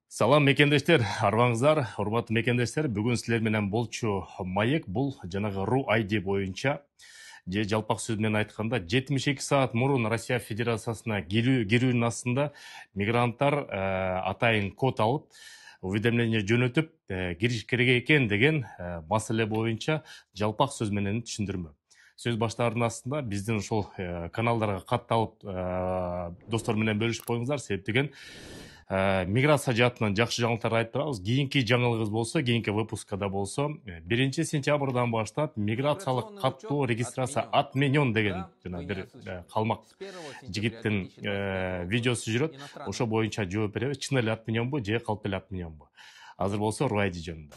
Салам мекендештер, арбаңыздар, урматтуу мекендештер. Бүгүн силер менен болчу маек бул жанагы РУ ID боюнча же жалпак сөз менен айтканда 72 саат мурун Россия Федерациясына кирүүнүн астында мигранттар атайын код алып, уведомление жөнөтүп, кириш керек экен деген маселе боюнча жалпак сөз менен түшүндүрмө. Сөз баштаарынын астында биздин ушул каналдарга катталып достор менен бөлүшүп коюңуздар, себеп деген миграция жаатынан жакшы жаңылыктар айтып турабыз. Кийинки жаңылыгыбыз болсо, кийинки выпускада болсо, 1 сентябрдан баштап миграциялык каттоо регистрация отменен деген жана бир калмак жигиттин видеосу жүрөт. Ошо боюнча жооп беребиз. Чын эле отмененбу же калп эле отмененбу? Азыр болсо РУ ID жөнүндө.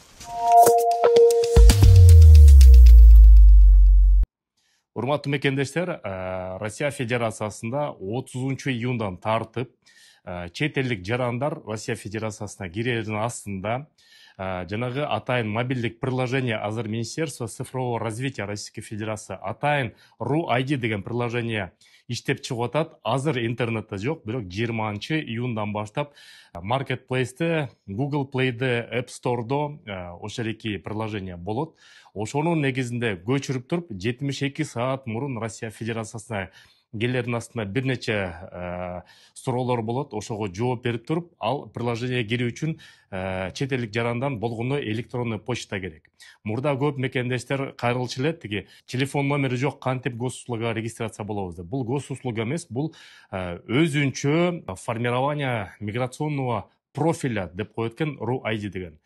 Урматтуу мекендештер, Россия Федерациясында 30 июндан тартып чет элдик жарандар Россия Федерациясына кирердин астында жанагы атайын мобилдик приложение азыр Министерство цифрового развития Российской Федерации атайын РУ ID деген приложение иштеп чыгып атат. Азыр интернетте жок, бирок 20 июндан баштап Marketplace'те, Google Play'де, App Store'до ошол эки приложение болот. Ошонун негизинде көчүрүп туруп 72 саат мурун Россия Федерациясына келердин астында бир нече суроолор болот. Ошого жооп берип туруп, ал приложение кирүү үчүн чет элдик жарандан болгону электронный почта керек. Мурда көп мекендештер кайрылчу эле, тиги телефон номери жок, кантип госуслугага регистрация болобуз деп. Бул госуслуга эмес, бул өзүнчө формирование миграционного профиля деп коет экен РУ ID деген.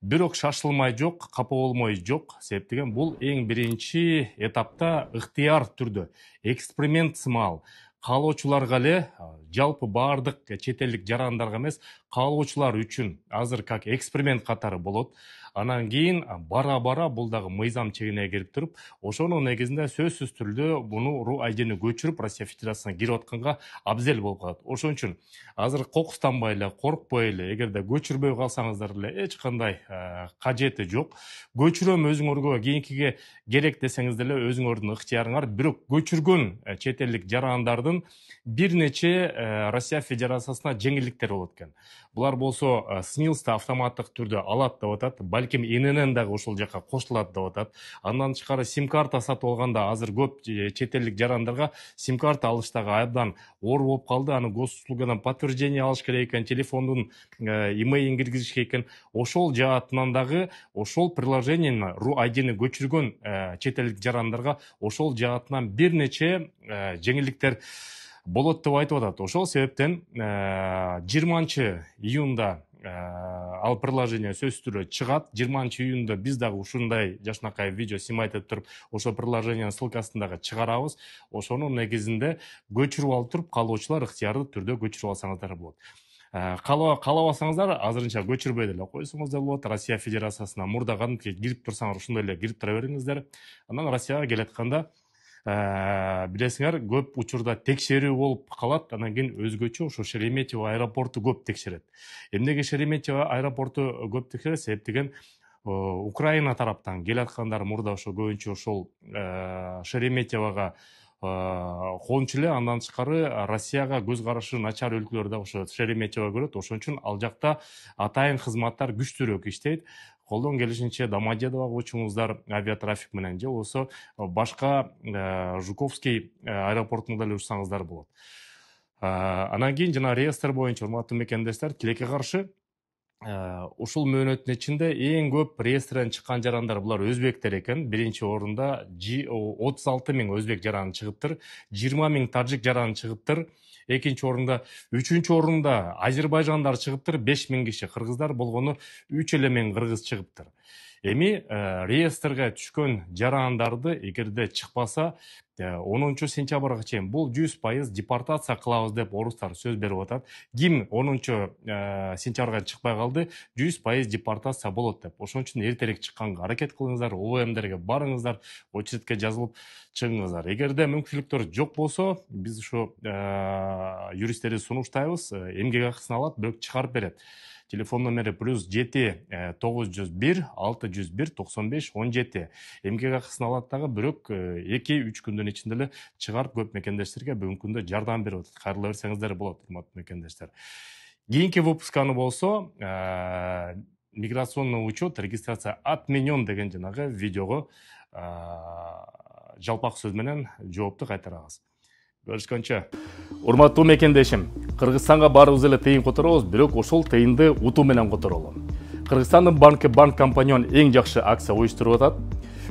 Бирок шашылмай жок, капа болмой жок, себеп деген бул эң биринчи этапта ыктыяр түрдө эксперимент сымал каалоочуларга эле, жалпы баардык чет элдик жарандарга эмес, каалоочулар үчүн азыр как эксперимент катары болот. Анан кийин бара бул дагы мыйзам чегине кирип туруп, ошонун негизинде сөзсүз түрдө буну РУ ID-ни көчүрүп Россия Федерациясына кирип атканга абзел болуп калат. Ошон үчүн азыр кокустанбай эле, коркпой эле, эгерде көчүрбөй калсаңыздар эле эч кандай кажети жок. Көчүрөм өзүңөргө кийинкиге керек десеңиз деле өзүңөрдүн ыктыярыңар. Бирок көчүргөн чет элдик жарандардын бир нече Россия Федерациясына жеңилдиктер болот экен. Булар болсо СНИЛСты автоматтык түрдө алат деп атат, балким ИНН дагы ошол жака кошулат деп атат. Андан тышкары сим-карта сатып алганда азыр көп чет элдик жарандарга сим-карта алыш дагы абдан оор болуп калды. Аны госуслугадан подтверждение алыш керек экен, телефондун имейлин киргизиш керек экен. Ошол жаатынан дагы ошол приложениени РУ ID-ни көчүргөн чет элдик жарандарга ошол жаатынан бир нече жеңилдиктер болот деп айтып атат. Ошол себептен 20 июнда ал приложение сөзсүз түрдө чыгат. 20 июнда биз дагы ушундай жашынакай видео снимать этип туруп, ошол приложениянын ссылкасын дагы чыгарабыз. Ошонун негизинде көчүрүп алып туруп, каалоочулар ыктыярдуу түрдө көчүрүп алсаңыздар болот. Каалабасаңыздар азырынча көчүрбөй деле койсоңуз да болот. Россия Федерациясына мурда кантип кирип турсаңар ушундай эле кирип тура бериңиздер. Анан Россияга келатканда билесиңер, көп учурда текшерүү болуп калат. Анан кийин өзгөчө ошо Шереметьево аэропорту көп текшерет. Эмнеге Шереметьево аэропорту көп текшерет? Себеп деген Украина тараптан келаткандар мурда ошо көбүнчө ошол Шереметьевого кончу эле. Андан тышкары Россияга көз карашы начар өлкөлөр да ошо Шереметьево көрөт. Ошон үчүн ал жакта атайын кызматтар күчтүүрөөк иштейт. Колдон келишинче Домодедово учуңуздар авиатрафик менен же болсо башка Жуковский аэропортуна деле учсаңыздар болот. Анан кийин жана реестр боюнча урматтуу мекендештер, тилекке каршы ушул мөөнөттүн ичинде эң көп реестрден чыккан жарандар булар өзбектер экен. Биринчи орунда 36 000 өзбек жараны чыгыптыр, 20 000 тажик жараны чыгыптыр. Экинчи орунда, үчүнчү орунда Азербайжандар чыгыптыр, 5 000 киши, кыргыздар болгону 3 000 кыргыз чыгыптыр. Эми реестрге түшкөн жарандарды эгерде чыкпаса 10 сентябрга чейин бул 100% депортация кылабыз деп орустар сөз берип атат. Ким 10 сентябрга чыкпай калды, 100% депортация болот деп. Ошон үчүн эртерээк чыкканга аракет кылыңыздар, ОВМдерге барыңыздар, очередке жазылып чыгыңыздар. Эгерде мүмкүнчүлүктөр жок болсо, биз ушу юристтерди сунуштайбыз, эмгек акысын алат, бирок чыгарып берет. Телефон номери +7 901 601 95 17. Эмгек акысын алат дагы, бирок 2-3 күндүн ичинде эле чыгарып көп мекендештерге бүгүнкү күндө жардам берип атат. Кайрыла берсеңиздер болот, урматтуу мекендештер. Кийинки выпусканы болсо миграционный учет, регистрация отменен деген жанагы видеого жалпак сөз менен жоопту кайтарабыз. Көрүшкөнчө. Урматтуу мекендешим, Кыргызстанга барыбыз эле тыйын которобуз, бирок ошол тыйынды утуу менен которолу. Кыргызстандын банк компаньон эң жакшы акция уюштуруп атат.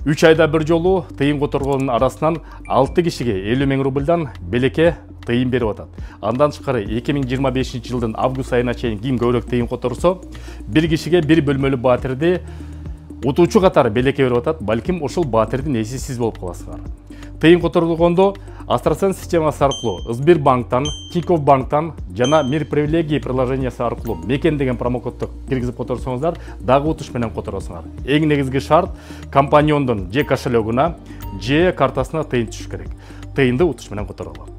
3 айда бир жолу тыйын которгондун арасынан 6 кишиге 50 000 рубльдан белекке тыйын берип атат. Андан тышкары 2025 жылдын август айына чейин ким көбүрөөк тыйын которсо, бир кишиге бир бөлмөлүү батирди утуучу катары белекке берип атат. Балким ошол батирдин эси сиз болуп каласыңар. Тыйын которулгондо Астрасен системасы аркылуу Сбербанктан, Тинькофф банктан жана Мир привилегии приложениясы аркылуу мекен деген промокодду киргизип которсоңуздар, дагы утуш менен которосуңар. Эң негизги шарт компаньондун же кошелегуна, же картасына тыйын түшүш керек. Тыйынды утуш менен которолу.